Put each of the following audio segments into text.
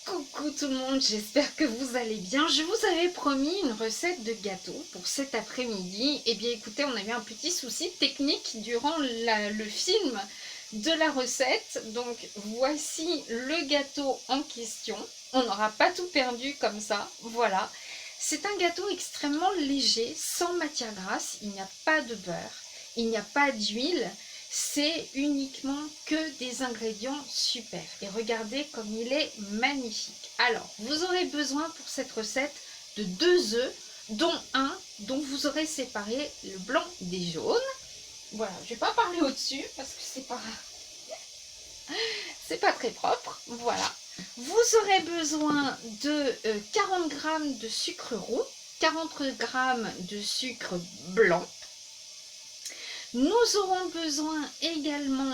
Coucou tout le monde, j'espère que vous allez bien. Je vous avais promis une recette de gâteau pour cet après-midi. Eh bien écoutez, on a eu un petit souci technique durant le film de la recette. Donc voici le gâteau en question. On n'aura pas tout perdu comme ça, voilà. C'est un gâteau extrêmement léger, sans matière grasse. Il n'y a pas de beurre, il n'y a pas d'huile. C'est uniquement que des ingrédients super. Et regardez comme il est magnifique. Alors, vous aurez besoin pour cette recette de 2 œufs, dont un dont vous aurez séparé le blanc des jaunes. Voilà, je ne vais pas parler au-dessus parce que c'est pas très propre. Voilà. Vous aurez besoin de 40 g de sucre roux, 40 g de sucre blanc. Nous aurons besoin également,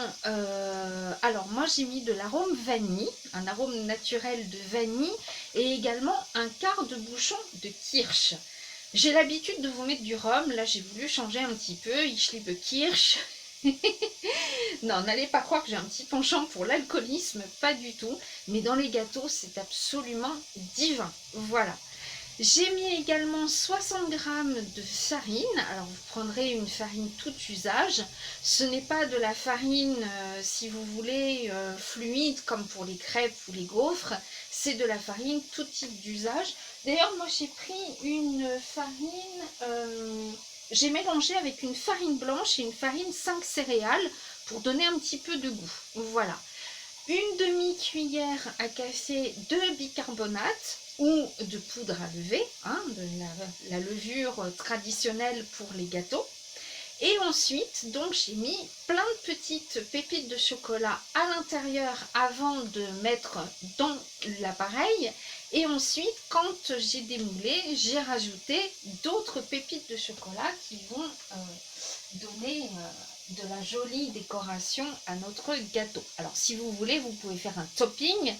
alors moi j'ai mis de l'arôme vanille, un arôme naturel de vanille et également un quart de bouchon de kirsch. J'ai l'habitude de vous mettre du rhum, là j'ai voulu changer un petit peu, ich liebe Kirsch. Non, n'allez pas croire que j'ai un petit penchant pour l'alcoolisme, pas du tout, mais dans les gâteaux c'est absolument divin, voilà. J'ai mis également 60 g de farine. Alors vous prendrez une farine tout usage. Ce n'est pas de la farine, si vous voulez, fluide comme pour les crêpes ou les gaufres. C'est de la farine tout type d'usage. D'ailleurs, moi j'ai pris une farine, j'ai mélangé avec une farine blanche et une farine 5 céréales pour donner un petit peu de goût. Voilà. Une demi-cuillère à café de bicarbonate ou de poudre à lever, hein, de la levure traditionnelle pour les gâteaux. Et ensuite, donc j'ai mis plein de petites pépites de chocolat à l'intérieur avant de mettre dans l'appareil. Et ensuite, quand j'ai démoulé, j'ai rajouté d'autres pépites de chocolat qui vont donner de la jolie décoration à notre gâteau. Alors si vous voulez, vous pouvez faire un topping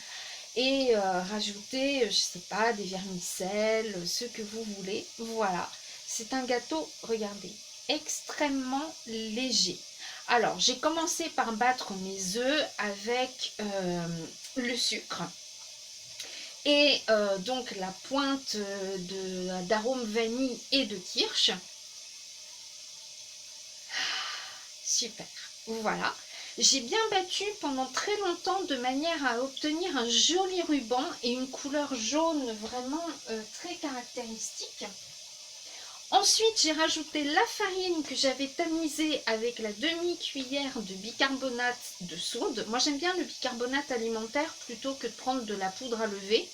et rajouter, je sais pas, des vermicelles, ce que vous voulez. Voilà, c'est un gâteau, regardez, extrêmement léger. Alors, j'ai commencé par battre mes œufs avec le sucre et donc la pointe d'arôme vanille et de kirsch. Super, voilà. J'ai bien battu pendant très longtemps de manière à obtenir un joli ruban et une couleur jaune vraiment très caractéristique. Ensuite, j'ai rajouté la farine que j'avais tamisée avec la demi-cuillère de bicarbonate de soude. Moi, j'aime bien le bicarbonate alimentaire plutôt que de prendre de la poudre à lever.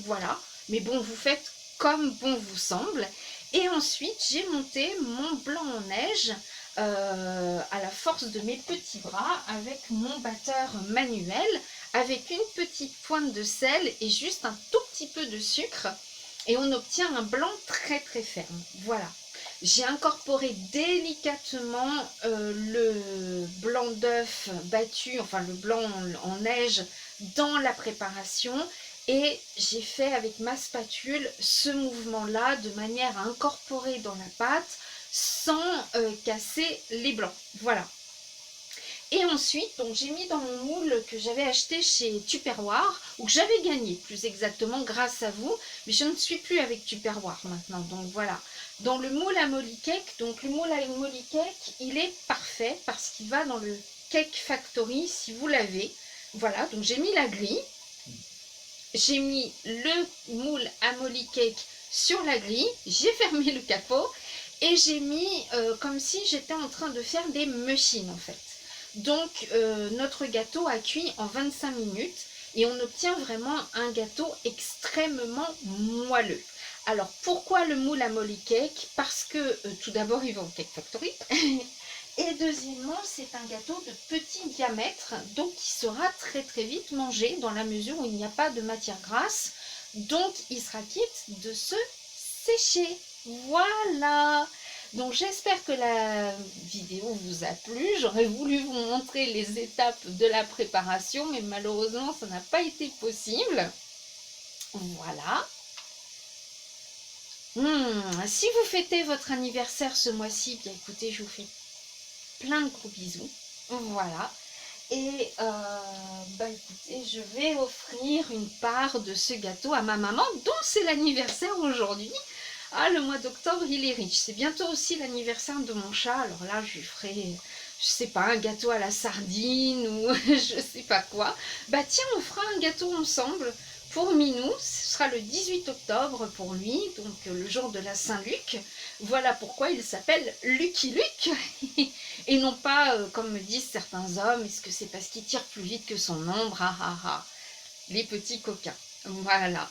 Voilà. Mais bon, vous faites comme bon vous semble. Et ensuite, j'ai monté mon blanc en neige à la force de mes petits bras avec mon batteur manuel, avec une petite pointe de sel et juste un tout petit peu de sucre. Et on obtient un blanc très très ferme. Voilà. J'ai incorporé délicatement le blanc d'œuf battu, enfin le blanc en neige, dans la préparation. Et j'ai fait avec ma spatule ce mouvement-là de manière à incorporer dans la pâte sans casser les blancs. Voilà. Et ensuite, donc j'ai mis dans mon moule que j'avais acheté chez Tupperware, ou que j'avais gagné plus exactement grâce à vous, mais je ne suis plus avec Tupperware maintenant, donc voilà. Dans le moule à molly cake, donc le moule à molly cake, il est parfait parce qu'il va dans le Cake Factory si vous l'avez. Voilà, donc j'ai mis la grille, j'ai mis le moule à molly cake sur la grille, j'ai fermé le capot et j'ai mis comme si j'étais en train de faire des muffins en fait. Donc notre gâteau a cuit en 25 minutes et on obtient vraiment un gâteau extrêmement moelleux. Alors pourquoi le moule à molly cake? Parce que tout d'abord il va au Cake Factory et deuxièmement c'est un gâteau de petit diamètre donc qui sera très très vite mangé dans la mesure où il n'y a pas de matière grasse, donc il sera quitte de se sécher. Voilà. Donc j'espère que la vidéo vous a plu. J'aurais voulu vous montrer les étapes de la préparation, mais malheureusement ça n'a pas été possible. Voilà. Si vous fêtez votre anniversaire ce mois-ci, bien écoutez, je vous fais plein de gros bisous. Voilà. Et écoutez, je vais offrir une part de ce gâteau à ma maman, dont c'est l'anniversaire aujourd'hui. Ah, le mois d'octobre, il est riche. C'est bientôt aussi l'anniversaire de mon chat. Alors là, je lui ferai, je sais pas, un gâteau à la sardine ou je sais pas quoi. Bah tiens, on fera un gâteau ensemble pour Minou. Ce sera le 18 octobre pour lui, donc le jour de la Saint-Luc. Voilà pourquoi il s'appelle Lucky Luke. Et non pas, comme me disent certains hommes, est-ce que c'est parce qu'il tire plus vite que son ombre? Ah ah ah, les petits coquins. Voilà.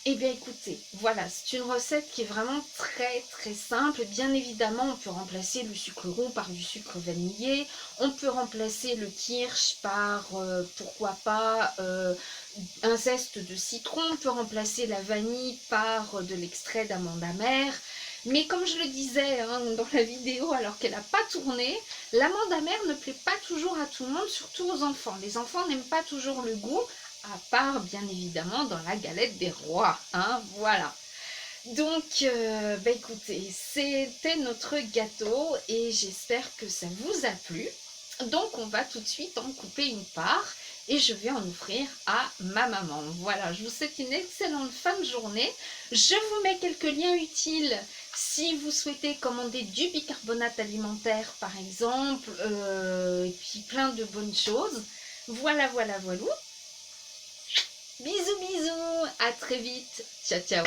Eh bien écoutez, voilà, c'est une recette qui est vraiment très très simple. Bien évidemment, on peut remplacer le sucre roux par du sucre vanillé. On peut remplacer le kirsch par, pourquoi pas, un zeste de citron. On peut remplacer la vanille par de l'extrait d'amande amère. Mais comme je le disais hein, dans la vidéo alors qu'elle n'a pas tourné, l'amande amère ne plaît pas toujours à tout le monde, surtout aux enfants. Les enfants n'aiment pas toujours le goût, à part bien évidemment dans la galette des rois, hein, voilà. Donc, écoutez, c'était notre gâteau et j'espère que ça vous a plu. Donc, on va tout de suite en couper une part et je vais en offrir à ma maman. Voilà, je vous souhaite une excellente fin de journée. Je vous mets quelques liens utiles si vous souhaitez commander du bicarbonate alimentaire, par exemple, et puis plein de bonnes choses. Voilà, voilà, voilà. Bisous, bisous, à très vite. Ciao, ciao.